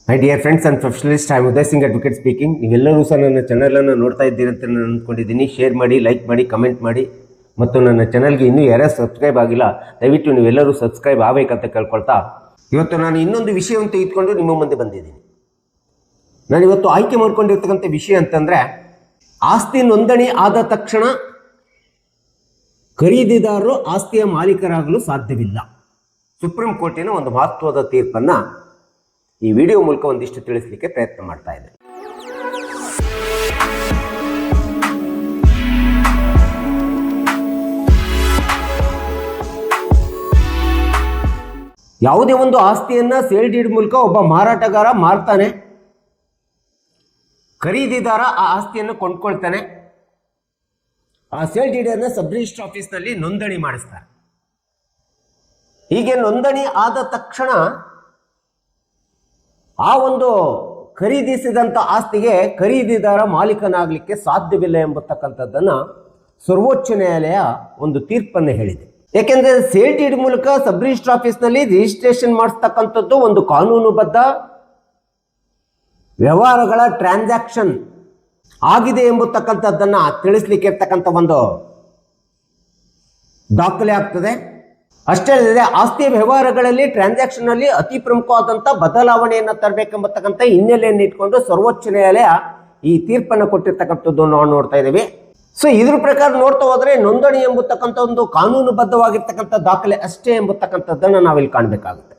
My dear friends and professionalist, I Uday Singh advocate speaking. ನೀವೆಲ್ಲರೂ ಸಹ ನನ್ನ ಚಾನಲನ್ನು ನೋಡ್ತಾ ಇದ್ದೀರಿ ಅಂತ ನಾನು ಅಂದ್ಕೊಂಡಿದ್ದೀನಿ. ಶೇರ್ ಮಾಡಿ, ಲೈಕ್ ಮಾಡಿ, ಕಮೆಂಟ್ ಮಾಡಿ. ಮತ್ತು ನನ್ನ ಚಾನಲ್ಗೆ ಇನ್ನೂ ಯಾರ್ಯಾರು ಸಬ್ಸ್ಕ್ರೈಬ್ ಆಗಿಲ್ಲ, ದಯವಿಟ್ಟು ನೀವೆಲ್ಲರೂ ಸಬ್ಸ್ಕ್ರೈಬ್ ಆಗಬೇಕಂತ ಕೇಳ್ಕೊಳ್ತಾ, ಇವತ್ತು ನಾನು ಇನ್ನೊಂದು ವಿಷಯವನ್ನು ತೆಗೆದುಕೊಂಡು ನಿಮ್ಮ ಮುಂದೆ ಬಂದಿದ್ದೀನಿ. ನಾನಿವತ್ತು ಆಯ್ಕೆ ಮಾಡ್ಕೊಂಡಿರ್ತಕ್ಕಂಥ ವಿಷಯ ಅಂತಂದರೆ, ಆಸ್ತಿ ನೋಂದಣಿ ಆದ ತಕ್ಷಣ ಖರೀದಿದಾರರು ಆಸ್ತಿಯ ಮಾಲೀಕರಾಗಲು ಸಾಧ್ಯವಿಲ್ಲ. ಸುಪ್ರೀಂ ಕೋರ್ಟಿನ ಒಂದು ಮಹತ್ವದ ತೀರ್ಪನ್ನು ಈ ವಿಡಿಯೋ ಮೂಲಕ ಒಂದಿಷ್ಟು ತಿಳಿಸಲಿಕ್ಕೆ ಪ್ರಯತ್ನ ಮಾಡ್ತಾ ಇದೆ. ಯಾವುದೇ ಒಂದು ಆಸ್ತಿಯನ್ನ ಸೇಲ್ ಡೀಡ್ ಮೂಲಕ ಒಬ್ಬ ಮಾರಾಟಗಾರ ಮಾರ್ತಾನೆ, ಖರೀದಿದಾರ ಆ ಆಸ್ತಿಯನ್ನು ಕೊಂಡ್ಕೊಳ್ತಾನೆ. ಆ ಸೇಲ್ ಡೀಡನ್ನು ಸಬ್ ರಿಜಿಸ್ಟರ್ ಆಫೀಸ್ನಲ್ಲಿ ನೋಂದಣಿ ಮಾಡಿಸ್ತಾರೆ. ಹೀಗೆ ನೋಂದಣಿ ಆದ ತಕ್ಷಣ ಆ ಒಂದು ಖರೀದಿಸಿದಂಥ ಆಸ್ತಿಗೆ ಖರೀದಿದಾರ ಮಾಲೀಕನಾಗಲಿಕ್ಕೆ ಸಾಧ್ಯವಿಲ್ಲ ಎಂಬತಕ್ಕಂಥದ್ದನ್ನು ಸರ್ವೋಚ್ಚ ನ್ಯಾಯಾಲಯ ಒಂದು ತೀರ್ಪನ್ನು ಹೇಳಿದೆ. ಯಾಕೆಂದರೆ ಸೇಲ್ ಡೀಡ್ ಮೂಲಕ ಸಬ್ ರಿಜಿಸ್ಟರ್ ಆಫೀಸ್ನಲ್ಲಿ ರಿಜಿಸ್ಟ್ರೇಷನ್ ಮಾಡಿಸ್ತಕ್ಕಂಥದ್ದು ಒಂದು ಕಾನೂನುಬದ್ಧ ವ್ಯವಹಾರಗಳ ಟ್ರಾನ್ಸಾಕ್ಷನ್ ಆಗಿದೆ ಎಂಬತಕ್ಕಂಥದ್ದನ್ನು ತಿಳಿಸ್ಲಿಕ್ಕೆ ಇರ್ತಕ್ಕಂಥ ಒಂದು ದಾಖಲೆ ಆಗ್ತದೆ. ಅಷ್ಟೇ ಅಲ್ಲದೆ ಆಸ್ತಿ ವ್ಯವಹಾರಗಳಲ್ಲಿ ಟ್ರಾನ್ಸಾಕ್ಷನ್ ಅಲ್ಲಿ ಅತಿ ಪ್ರಮುಖವಾದಂಥ ಬದಲಾವಣೆಯನ್ನು ತರಬೇಕೆಂಬತಕ್ಕಂಥ ಹಿನ್ನೆಲೆಯನ್ನು ಇಟ್ಕೊಂಡು ಸರ್ವೋಚ್ಚ ನ್ಯಾಯಾಲಯ ಈ ತೀರ್ಪನ್ನು ಕೊಟ್ಟಿರ್ತಕ್ಕಂಥದ್ದು ನಾವು ನೋಡ್ತಾ ಇದ್ದೀವಿ. ಸೊ ಇದ್ರ ಪ್ರಕಾರ ನೋಡ್ತಾ ಹೋದ್ರೆ ನೋಂದಣಿ ಎಂಬತಕ್ಕಂಥ ಒಂದು ಕಾನೂನುಬದ್ಧವಾಗಿರ್ತಕ್ಕಂಥ ದಾಖಲೆ ಅಷ್ಟೇ ಎಂಬತಕ್ಕಂಥದ್ದನ್ನು ನಾವಿಲ್ಲಿ ಕಾಣಬೇಕಾಗುತ್ತೆ.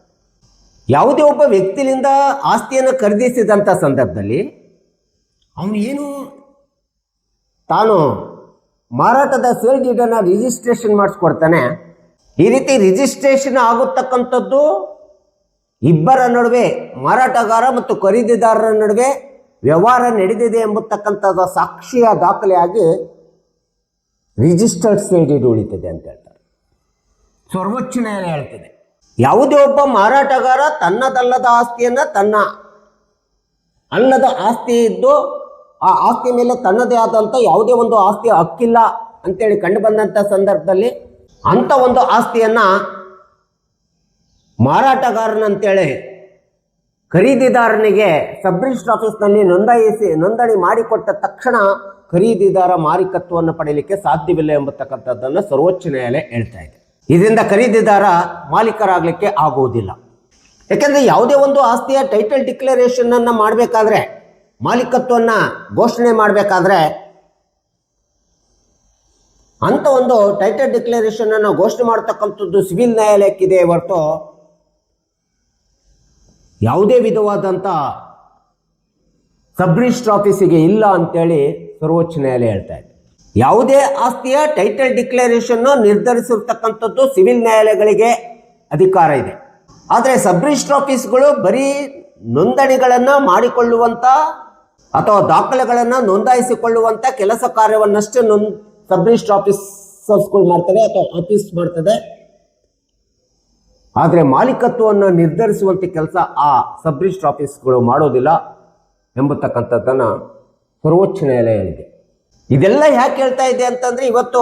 ಯಾವುದೇ ಒಬ್ಬ ವ್ಯಕ್ತಿಯಿಂದ ಆಸ್ತಿಯನ್ನು ಖರೀದಿಸಿದಂಥ ಸಂದರ್ಭದಲ್ಲಿ ಅವನು ಏನು ತಾನು ಮಾರಾಟದ ಸೇಲ್ ಡೀಡನ್ನು ರಿಜಿಸ್ಟ್ರೇಷನ್ ಮಾಡಿಸ್ಕೊಡ್ತಾನೆ. ಈ ರೀತಿ ರಿಜಿಸ್ಟ್ರೇಷನ್ ಆಗುತ್ತಕ್ಕಂಥದ್ದು ಇಬ್ಬರ ನಡುವೆ, ಮಾರಾಟಗಾರ ಮತ್ತು ಖರೀದಿದಾರರ ನಡುವೆ ವ್ಯವಹಾರ ನಡೆದಿದೆ ಎಂಬತಕ್ಕಂಥದ್ದು ಸಾಕ್ಷಿಯ ದಾಖಲೆಯಾಗಿ ರಿಜಿಸ್ಟರ್ಡ್ ಸೇಲ್ ಡೀಡ್ ಉಳಿತದೆ ಅಂತ ಹೇಳ್ತಾರೆ. ಸರ್ವೋಚ್ಚ ನ್ಯಾಯಾಲಯ ಹೇಳ್ತದೆ, ಯಾವುದೇ ಒಬ್ಬ ಮಾರಾಟಗಾರ ತನ್ನದಲ್ಲದ ಆಸ್ತಿಯನ್ನು ತನ್ನ ಅಲ್ಲದ ಆಸ್ತಿ ಇದ್ದು ಆ ಆಸ್ತಿ ಮೇಲೆ ತನ್ನದೇ ಆದಂಥ ಯಾವುದೇ ಒಂದು ಆಸ್ತಿಯ ಹಕ್ಕಿಲ್ಲ ಅಂತೇಳಿ ಕಂಡು ಬಂದಂಥ ಸಂದರ್ಭದಲ್ಲಿ ಅಂಥ ಒಂದು ಆಸ್ತಿಯನ್ನು ಮಾರಾಟಗಾರನಂತೇಳಿ ಖರೀದಿದಾರನಿಗೆ ಸಬ್ ರಿಜಿಸ್ಟರ್ ಆಫೀಸ್ನಲ್ಲಿ ನೋಂದಣಿ ಮಾಡಿಕೊಟ್ಟ ತಕ್ಷಣ ಖರೀದಿದಾರ ಮಾಲೀಕತ್ವವನ್ನು ಪಡೆಯಲಿಕ್ಕೆ ಸಾಧ್ಯವಿಲ್ಲ ಎಂಬತಕ್ಕಂಥದ್ದನ್ನು ಸರ್ವೋಚ್ಚ ನ್ಯಾಯಾಲಯ ಹೇಳ್ತಾ ಇದೆ. ಇದರಿಂದ ಖರೀದಿದಾರ ಮಾಲೀಕರಾಗಲಿಕ್ಕೆ ಆಗುವುದಿಲ್ಲ. ಯಾಕೆಂದರೆ ಯಾವುದೇ ಒಂದು ಆಸ್ತಿಯ ಟೈಟಲ್ ಡಿಕ್ಲರೇಷನ್ ಅನ್ನು ಮಾಡಬೇಕಾದ್ರೆ, ಮಾಲೀಕತ್ವವನ್ನು ಘೋಷಣೆ ಮಾಡಬೇಕಾದ್ರೆ ಅಂತ ಒಂದು ಟೈಟಲ್ ಡಿಕ್ಲರೇಷನ್ ಅನ್ನು ಘೋಷಣೆ ಮಾಡತಕ್ಕಂಥದ್ದು ಸಿವಿಲ್ ನ್ಯಾಯಾಲಯಕ್ಕಿದೆ ಹೊರತು ಯಾವುದೇ ವಿಧವಾದಂಥ ಸಬ್ ರಿಜಿಸ್ಟರ್ ಆಫೀಸಿಗೆ ಇಲ್ಲ ಅಂತೇಳಿ ಸರ್ವೋಚ್ಚ ನ್ಯಾಯಾಲಯ ಹೇಳ್ತಾ ಇದೆ. ಯಾವುದೇ ಆಸ್ತಿಯ ಟೈಟಲ್ ಡಿಕ್ಲರೇಷನ್ ನಿರ್ಧರಿಸಿರ್ತಕ್ಕಂಥದ್ದು ಸಿವಿಲ್ ನ್ಯಾಯಾಲಯಗಳಿಗೆ ಅಧಿಕಾರ ಇದೆ. ಆದರೆ ಸಬ್ ರಿಜಿಸ್ಟರ್ ಆಫೀಸ್ಗಳು ಬರೀ ನೋಂದಣಿಗಳನ್ನು ಮಾಡಿಕೊಳ್ಳುವಂಥ ಅಥವಾ ದಾಖಲೆಗಳನ್ನು ನೋಂದಾಯಿಸಿಕೊಳ್ಳುವಂಥ ಕೆಲಸ ಕಾರ್ಯವನ್ನಷ್ಟೇ ಸಬ್ ರಿಜಿಸ್ಟರ್ ಆಫೀಸರ್ಸ್ಗಳು ಮಾಡ್ತದೆ ಅಥವಾ ಆಫೀಸ್ ಮಾಡ್ತದೆ. ಆದರೆ ಮಾಲೀಕತ್ವವನ್ನು ನಿರ್ಧರಿಸುವಂಥ ಕೆಲಸ ಆ ಸಬ್ ರಿಜಿಸ್ಟರ್ ಆಫೀಸ್ಗಳು ಮಾಡೋದಿಲ್ಲ ಎಂಬತಕ್ಕಂಥದ್ದನ್ನು ಸರ್ವೋಚ್ಚ ನ್ಯಾಯಾಲಯ ಹೇಳಿದೆ. ಇದೆಲ್ಲ ಯಾಕೆ ಹೇಳ್ತಾ ಇದೆ ಅಂತಂದರೆ, ಇವತ್ತು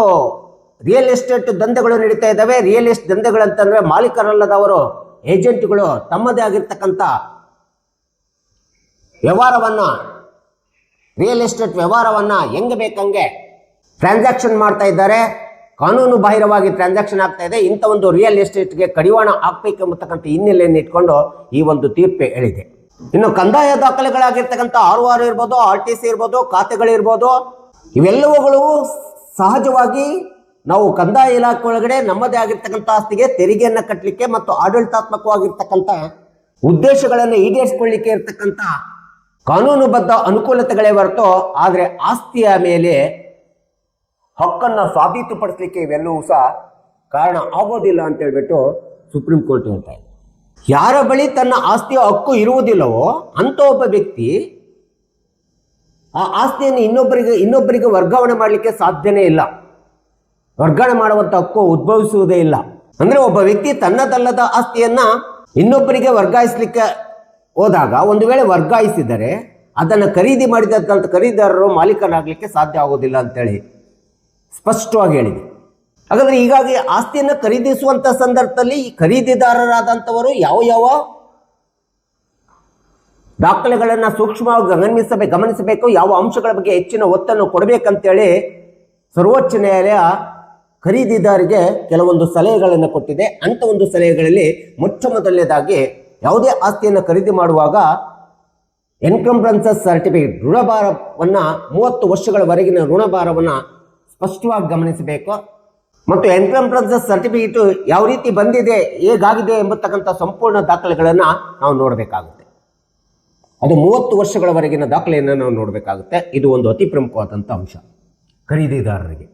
ರಿಯಲ್ ಎಸ್ಟೇಟ್ ದಂಧೆಗಳು ನಡೀತಾ ಇದ್ದಾವೆ. ರಿಯಲ್ ಎಸ್ಟೇಟ್ ದಂಧೆಗಳಂತಂದರೆ ಮಾಲೀಕರಲ್ಲದವರು, ಏಜೆಂಟ್ಗಳು ತಮ್ಮದೇ ಆಗಿರ್ತಕ್ಕಂಥ ವ್ಯವಹಾರವನ್ನು, ರಿಯಲ್ ಎಸ್ಟೇಟ್ ವ್ಯವಹಾರವನ್ನು ಹೆಂಗೆ ಬೇಕಂಗೆ ಟ್ರಾನ್ಸಾಕ್ಷನ್ ಮಾಡ್ತಾ ಇದ್ದಾರೆ. ಕಾನೂನು ಬಾಹಿರವಾಗಿ ಟ್ರಾನ್ಸಾಕ್ಷನ್ ಆಗ್ತಾ ಇದೆ. ಇಂಥ ಒಂದು ರಿಯಲ್ ಎಸ್ಟೇಟ್ಗೆ ಕಡಿವಾಣ ಹಾಕಬೇಕೆಂಬತಕ್ಕಂಥ ಹಿನ್ನೆಲೆಯನ್ನು ಇಟ್ಕೊಂಡು ಈ ಒಂದು ತೀರ್ಪು ಹೇಳಿದೆ. ಇನ್ನು ಕಂದಾಯ ದಾಖಲೆಗಳಾಗಿರ್ತಕ್ಕಂಥ ROR ಇರ್ಬೋದು, RTC ಇರ್ಬೋದು, ಖಾತೆಗಳಿರ್ಬೋದು, ಇವೆಲ್ಲವುಗಳು ಸಹಜವಾಗಿ ನಾವು ಕಂದಾಯ ಇಲಾಖೆ ಒಳಗಡೆ ನಮ್ಮದೇ ಆಗಿರ್ತಕ್ಕಂಥ ಆಸ್ತಿಗೆ ತೆರಿಗೆಯನ್ನು ಕಟ್ಟಲಿಕ್ಕೆ ಮತ್ತು ಆಡಳಿತಾತ್ಮಕವಾಗಿರ್ತಕ್ಕಂಥ ಉದ್ದೇಶಗಳನ್ನು ಈಡೇರಿಸಿಕೊಳ್ಳಲಿಕ್ಕೆ ಇರ್ತಕ್ಕಂಥ ಕಾನೂನುಬದ್ಧ ಅನುಕೂಲತೆಗಳೇ ಹೊರತು, ಆದರೆ ಆಸ್ತಿಯ ಮೇಲೆ ಹಕ್ಕನ್ನು ಸಾಬೀತುಪಡಿಸಲಿಕ್ಕೆ ಇವೆಲ್ಲವೂ ಸಹ ಕಾರಣ ಆಗೋದಿಲ್ಲ ಅಂತ ಹೇಳ್ಬಿಟ್ಟು ಸುಪ್ರೀಂ ಕೋರ್ಟ್ ಹೇಳ್ತಾ ಇದೆ. ಯಾರ ಬಳಿ ತನ್ನ ಆಸ್ತಿಯ ಹಕ್ಕು ಇರುವುದಿಲ್ಲವೋ ಅಂಥ ಒಬ್ಬ ವ್ಯಕ್ತಿ ಆ ಆಸ್ತಿಯನ್ನು ಇನ್ನೊಬ್ಬರಿಗೆ ವರ್ಗಾವಣೆ ಮಾಡಲಿಕ್ಕೆ ಸಾಧ್ಯನೇ ಇಲ್ಲ. ವರ್ಗಾವಣೆ ಮಾಡುವಂಥ ಹಕ್ಕು ಉದ್ಭವಿಸುವುದೇ ಇಲ್ಲ. ಅಂದರೆ ಒಬ್ಬ ವ್ಯಕ್ತಿ ತನ್ನದಲ್ಲದ ಆಸ್ತಿಯನ್ನು ಇನ್ನೊಬ್ಬರಿಗೆ ವರ್ಗಾಯಿಸಲಿಕ್ಕೆ ಹೋದಾಗ, ಒಂದು ವೇಳೆ ವರ್ಗಾಯಿಸಿದರೆ ಅದನ್ನು ಖರೀದಿ ಮಾಡಿದಂಥ ಖರೀದಿದಾರರು ಮಾಲೀಕರಾಗಲಿಕ್ಕೆ ಸಾಧ್ಯ ಆಗೋದಿಲ್ಲ ಅಂತೇಳಿ ಸ್ಪಷ್ಟವಾಗಿ ಹೇಳಿದೆ. ಹಾಗಾದರೆ ಹೀಗಾಗಿ ಆಸ್ತಿಯನ್ನು ಖರೀದಿಸುವಂಥ ಸಂದರ್ಭದಲ್ಲಿ ಈ ಖರೀದಿದಾರರಾದಂಥವರು ಯಾವ ದಾಖಲೆಗಳನ್ನು ಸೂಕ್ಷ್ಮವಾಗಿ ಗಮನಿಸಬೇಕು. ಯಾವ ಅಂಶಗಳ ಬಗ್ಗೆ ಹೆಚ್ಚಿನ ಒತ್ತನ್ನು ಕೊಡಬೇಕಂತೇಳಿ ಸರ್ವೋಚ್ಚ ನ್ಯಾಯಾಲಯ ಖರೀದಿದಾರಿಗೆ ಕೆಲವೊಂದು ಸಲಹೆಗಳನ್ನು ಕೊಟ್ಟಿದೆ. ಅಂಥ ಒಂದು ಸಲಹೆಗಳಲ್ಲಿ ಮೊಟ್ಟ ಮೊದಲನೇದಾಗಿ ಯಾವುದೇ ಆಸ್ತಿಯನ್ನು ಖರೀದಿ ಮಾಡುವಾಗ ಎನ್ಕಂಬ್ರೆನ್ಸಸ್ ಸರ್ಟಿಫಿಕೇಟ್ ಋಣಭಾರವನ್ನು 30 ವರ್ಷಗಳವರೆಗಿನ ಋಣಭಾರವನ್ನು ಸ್ಪಷ್ಟವಾಗಿ ಗಮನಿಸಬೇಕು. ಮತ್ತು ಎನ್ಕಂಬ್ರೆನ್ಸಸ್ ಸರ್ಟಿಫಿಕೇಟ್ ಯಾವ ರೀತಿ ಬಂದಿದೆ, ಹೇಗಾಗಿದೆ ಎಂಬತಕ್ಕಂಥ ಸಂಪೂರ್ಣ ದಾಖಲೆಗಳನ್ನು ನಾವು ನೋಡಬೇಕಾಗುತ್ತೆ. ಅದು 30 ವರ್ಷಗಳವರೆಗಿನ ದಾಖಲೆಯನ್ನು ನಾವು ನೋಡಬೇಕಾಗುತ್ತೆ. ಇದು ಒಂದು ಅತಿ ಪ್ರಮುಖವಾದಂಥ ಅಂಶ ಖರೀದಿದಾರರಿಗೆ.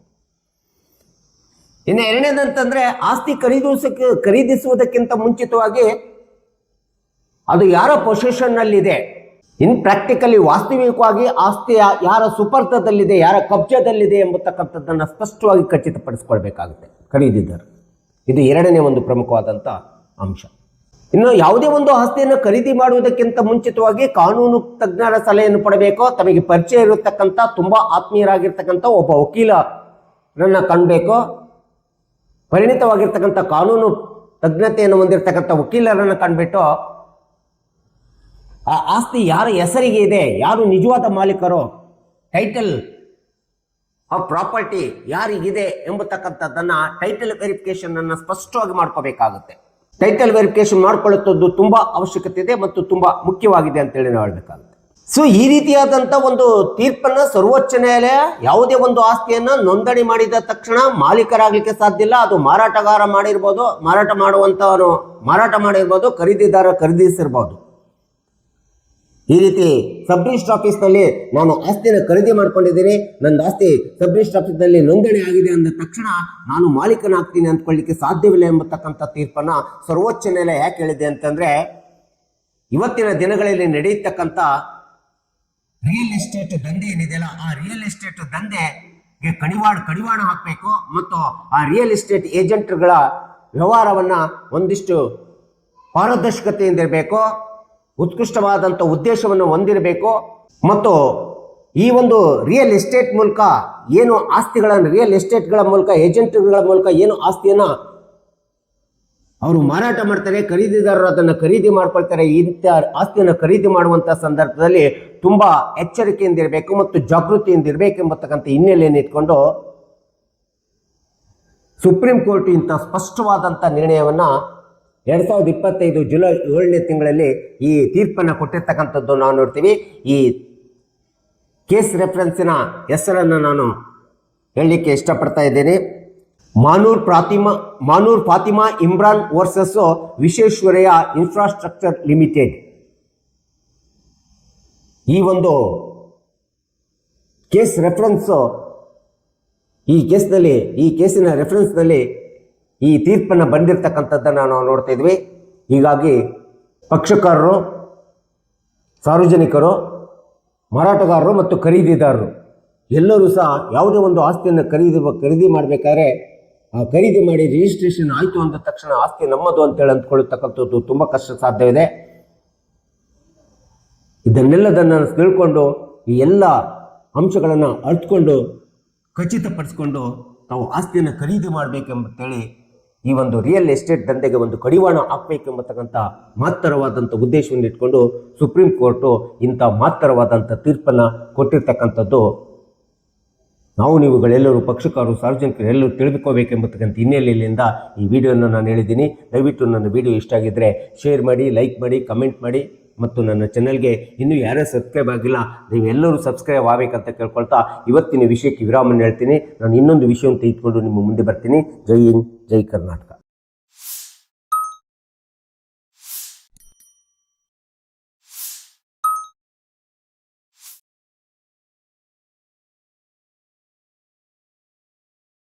ಇನ್ನು ಎರಡನೇದಂತಂದ್ರೆ ಆಸ್ತಿ ಖರೀದಿಸುವುದಕ್ಕಿಂತ ಮುಂಚಿತವಾಗಿ ಅದು ಯಾರ ಪೊಸೆಷನ್ನಲ್ಲಿದೆ, ಇನ್ ಪ್ರಾಕ್ಟಿಕಲಿ ವಾಸ್ತವಿಕವಾಗಿ ಆಸ್ತಿ ಯಾರ ಸುಪರ್ದದಲ್ಲಿದೆ, ಯಾರ ಕಬ್ಜದಲ್ಲಿದೆ ಎಂಬತಕ್ಕಂಥದ್ದನ್ನು ಸ್ಪಷ್ಟವಾಗಿ ಖಚಿತಪಡಿಸಿಕೊಳ್ಬೇಕಾಗುತ್ತೆ ಖರೀದಿದಾರ. ಇದು ಎರಡನೇ ಒಂದು ಪ್ರಮುಖವಾದಂಥ ಅಂಶ. ಇನ್ನು ಯಾವುದೇ ಒಂದು ಆಸ್ತಿಯನ್ನು ಖರೀದಿ ಮಾಡುವುದಕ್ಕಿಂತ ಮುಂಚಿತವಾಗಿ ಕಾನೂನು ತಜ್ಞರ ಸಲಹೆಯನ್ನು ಪಡಬೇಕು. ತಮಗೆ ಪರಿಚಯ ಇರತಕ್ಕಂಥ ತುಂಬಾ ಆತ್ಮೀಯರಾಗಿರ್ತಕ್ಕಂಥ ಒಬ್ಬ ವಕೀಲರನ್ನ ಕಾಣಬೇಕು. ಪರಿಣಿತವಾಗಿರ್ತಕ್ಕಂಥ ಕಾನೂನು ತಜ್ಞತೆಯನ್ನು ಹೊಂದಿರತಕ್ಕಂಥ ವಕೀಲರನ್ನು ಕಂಡುಬಿಟ್ಟು ಆ ಆಸ್ತಿ ಯಾರ ಹೆಸರಿಗೆ ಇದೆ, ಯಾರು ನಿಜವಾದ ಮಾಲೀಕರು, ಟೈಟಲ್ ಆಫ್ ಪ್ರಾಪರ್ಟಿ ಯಾರಿಗಿದೆ ಎಂಬತಕ್ಕಂಥದ್ದನ್ನ ಟೈಟಲ್ ವೆರಿಫಿಕೇಶನ್ ಅನ್ನು ಸ್ಪಷ್ಟವಾಗಿ ಮಾಡ್ಕೋಬೇಕಾಗುತ್ತೆ. ಟೈಟಲ್ ವೆರಿಫಿಕೇಶನ್ ಮಾಡ್ಕೊಳ್ಳುತ್ತದೆ ತುಂಬಾ ಅವಶ್ಯಕತೆ ಇದೆ ಮತ್ತು ತುಂಬಾ ಮುಖ್ಯವಾಗಿದೆ ಅಂತೇಳಿ ನಾವು ಹೇಳ್ಬೇಕಾಗುತ್ತೆ. ಸೊ ಈ ರೀತಿಯಾದಂಥ ಒಂದು ತೀರ್ಪನ್ನು ಸರ್ವೋಚ್ಚ ನ್ಯಾಯಾಲಯ ಯಾವುದೇ ಒಂದು ಆಸ್ತಿಯನ್ನು ನೋಂದಣಿ ಮಾಡಿದ ತಕ್ಷಣ ಮಾಲೀಕರಾಗಲಿಕ್ಕೆ ಸಾಧ್ಯ ಇಲ್ಲ. ಅದು ಮಾರಾಟಗಾರ ಮಾಡಿರ್ಬೋದು, ಮಾರಾಟ ಮಾಡುವಂಥವನು ಮಾರಾಟ ಮಾಡಿರ್ಬೋದು, ಖರೀದಿದಾರ ಖರೀದಿಸಿರ್ಬೋದು. ಈ ರೀತಿ ಸಬ್ ರಿಜಿಸ್ಟರ್ ಆಫೀಸ್ನಲ್ಲಿ ನಾನು ಆಸ್ತಿಯನ್ನು ಖರೀದಿ ಮಾಡ್ಕೊಂಡಿದ್ದೀನಿ, ನನ್ನ ಆಸ್ತಿ ಸಬ್ ರಿಜಿಸ್ಟರ್ ಆಫೀಸ್ನಲ್ಲಿ ನೋಂದಣಿ ಆಗಿದೆ ಅಂದ ತಕ್ಷಣ ನಾನು ಮಾಲೀಕನಾಗ್ತೀನಿ ಅಂದ್ಕೊಳ್ಳಿಕ್ಕೆ ಸಾಧ್ಯವಿಲ್ಲ ಎಂಬತಕ್ಕಂಥ ತೀರ್ಪನ್ನು ಸರ್ವೋಚ್ಚ ನ್ಯಾಯಾಲಯ ಯಾಕೆ ಹೇಳಿದೆ ಅಂತಂದ್ರೆ, ಇವತ್ತಿನ ದಿನಗಳಲ್ಲಿ ನಡೆಯತಕ್ಕಂಥ ರಿಯಲ್ ಎಸ್ಟೇಟ್ ದಂಧೆ ಏನಿದೆಯಲ್ಲ, ಆ ರಿಯಲ್ ಎಸ್ಟೇಟ್ ದಂಧೆಗೆ ಕಡಿವಾಣ ಹಾಕಬೇಕು ಮತ್ತು ಆ ರಿಯಲ್ ಎಸ್ಟೇಟ್ ಏಜೆಂಟ್ಗಳ ವ್ಯವಹಾರವನ್ನ ಒಂದಿಷ್ಟು ಪಾರದರ್ಶಕತೆಯಿಂದ ಇರಬೇಕು, ಉತ್ಕೃಷ್ಟವಾದಂಥ ಉದ್ದೇಶವನ್ನು ಹೊಂದಿರಬೇಕು. ಮತ್ತು ಈ ಒಂದು ರಿಯಲ್ ಎಸ್ಟೇಟ್ ಮೂಲಕ ಏನು ಆಸ್ತಿಗಳನ್ನು ರಿಯಲ್ ಎಸ್ಟೇಟ್ಗಳ ಮೂಲಕ ಏಜೆಂಟ್ಗಳ ಮೂಲಕ ಏನು ಆಸ್ತಿಯನ್ನು ಅವರು ಮಾರಾಟ ಮಾಡ್ತಾರೆ, ಖರೀದಿದಾರರು ಅದನ್ನು ಖರೀದಿ ಮಾಡ್ಕೊಳ್ತಾರೆ. ಇಂಥ ಆಸ್ತಿಯನ್ನು ಖರೀದಿ ಮಾಡುವಂಥ ಸಂದರ್ಭದಲ್ಲಿ ತುಂಬ ಎಚ್ಚರಿಕೆಯಿಂದ ಇರಬೇಕು ಮತ್ತು ಜಾಗೃತಿಯಿಂದ ಇರಬೇಕು ಎಂಬತಕ್ಕಂಥ ಹಿನ್ನೆಲೆಯನ್ನು ಇಟ್ಕೊಂಡು ಸುಪ್ರೀಂ ಕೋರ್ಟ್ ಇಂಥ ಸ್ಪಷ್ಟವಾದಂಥ ನಿರ್ಣಯವನ್ನು 2025 ಜುಲೈ 7ನೇ ತಿಂಗಳಲ್ಲಿ ಈ ತೀರ್ಪನ್ನು ಕೊಟ್ಟಿರ್ತಕ್ಕಂಥದ್ದು ನಾವು ನೋಡ್ತೀವಿ. ಈ ಕೇಸ್ ರೆಫರೆನ್ಸಿನ ಹೆಸರನ್ನು ನಾನು ಹೇಳಲಿಕ್ಕೆ ಇಷ್ಟಪಡ್ತಾ ಇದ್ದೇನೆ. Manoor Fatima Imran versus Visvesvaraya infrastructure limited. ಈ ಒಂದು ಕೇಸ್ ರೆಫರೆನ್ಸ್ ಈ ಕೇಸಿನ ರೆಫರೆನ್ಸ್ನಲ್ಲಿ ಈ ತೀರ್ಪನ್ನು ಬಂದಿರತಕ್ಕಂಥದ್ದನ್ನು ನಾವು ನೋಡ್ತಾ ಇದ್ವಿ. ಹೀಗಾಗಿ ಪಕ್ಷಕಾರರು, ಸಾರ್ವಜನಿಕರು, ಮಾರಾಟಗಾರರು ಮತ್ತು ಖರೀದಿದಾರರು ಎಲ್ಲರೂ ಸಹ ಯಾವುದೇ ಒಂದು ಆಸ್ತಿಯನ್ನು ಖರೀದಿ ಮಾಡಬೇಕಾದ್ರೆ ಆ ಖರೀದಿ ಮಾಡಿ ರಿಜಿಸ್ಟ್ರೇಷನ್ ಆಯಿತು ಅಂದ ತಕ್ಷಣ ಆಸ್ತಿ ನಮ್ಮದು ಅಂತೇಳಿ ಅಂದ್ಕೊಳ್ಳತಕ್ಕಂಥದ್ದು ತುಂಬ ಕಷ್ಟ ಸಾಧ್ಯವಿದೆ. ಇದನ್ನೆಲ್ಲದನ್ನು ತಿಳ್ಕೊಂಡು ಈ ಎಲ್ಲ ಅಂಶಗಳನ್ನು ಅರ್ಥಕೊಂಡು ಖಚಿತಪಡಿಸ್ಕೊಂಡು ನಾವು ಆಸ್ತಿಯನ್ನು ಖರೀದಿ ಮಾಡಬೇಕೆಂಬಂತೇಳಿ ಈ ಒಂದು ರಿಯಲ್ ಎಸ್ಟೇಟ್ ದಂಧೆಗೆ ಒಂದು ಕಡಿವಾಣ ಹಾಕಬೇಕೆಂಬತಕ್ಕಂಥ ಮಹತ್ತರವಾದಂಥ ಉದ್ದೇಶವನ್ನು ಇಟ್ಕೊಂಡು ಸುಪ್ರೀಂ ಕೋರ್ಟು ಇಂಥ ಮಹತ್ತರವಾದಂಥ ತೀರ್ಪನ್ನು ಕೊಟ್ಟಿರ್ತಕ್ಕಂಥದ್ದು ನಾವು ನೀವುಗಳೆಲ್ಲರೂ ಪಕ್ಷಕಾರರು, ಸಾರ್ವಜನಿಕರು ಎಲ್ಲರೂ ತಿಳಿದುಕೋಬೇಕೆಂಬತಕ್ಕಂಥ ಹಿನ್ನೆಲೆಯಿಂದ ಈ ವಿಡಿಯೋನ ನಾನು ಹೇಳಿದ್ದೀನಿ. ದಯವಿಟ್ಟು ನನ್ನ ವಿಡಿಯೋ ಇಷ್ಟ ಆಗಿದ್ದರೆ ಶೇರ್ ಮಾಡಿ, ಲೈಕ್ ಮಾಡಿ, ಕಮೆಂಟ್ ಮಾಡಿ ಮತ್ತು ನನ್ನ ಚಾನಲ್ಗೆ ಇನ್ನೂ ಯಾರೇ ಸಬ್ಸ್ಕ್ರೈಬ್ ಆಗಿಲ್ಲ ನೀವೆಲ್ಲರೂ ಸಬ್ಸ್ಕ್ರೈಬ್ ಆಗಬೇಕಂತ ಕೇಳ್ಕೊಳ್ತಾ ಇವತ್ತಿನ ವಿಷಯಕ್ಕೆ ವಿರಾಮವನ್ನು ಹೇಳ್ತೀನಿ. ನಾನು ಇನ್ನೊಂದು ವಿಷಯವನ್ನು ತೆಗೆದುಕೊಂಡು ನಿಮ್ಮ ಮುಂದೆ ಬರ್ತೀನಿ. ಜೈ ಹಿಂದ್, ಜೈ ಕರ್ನಾಟಕ.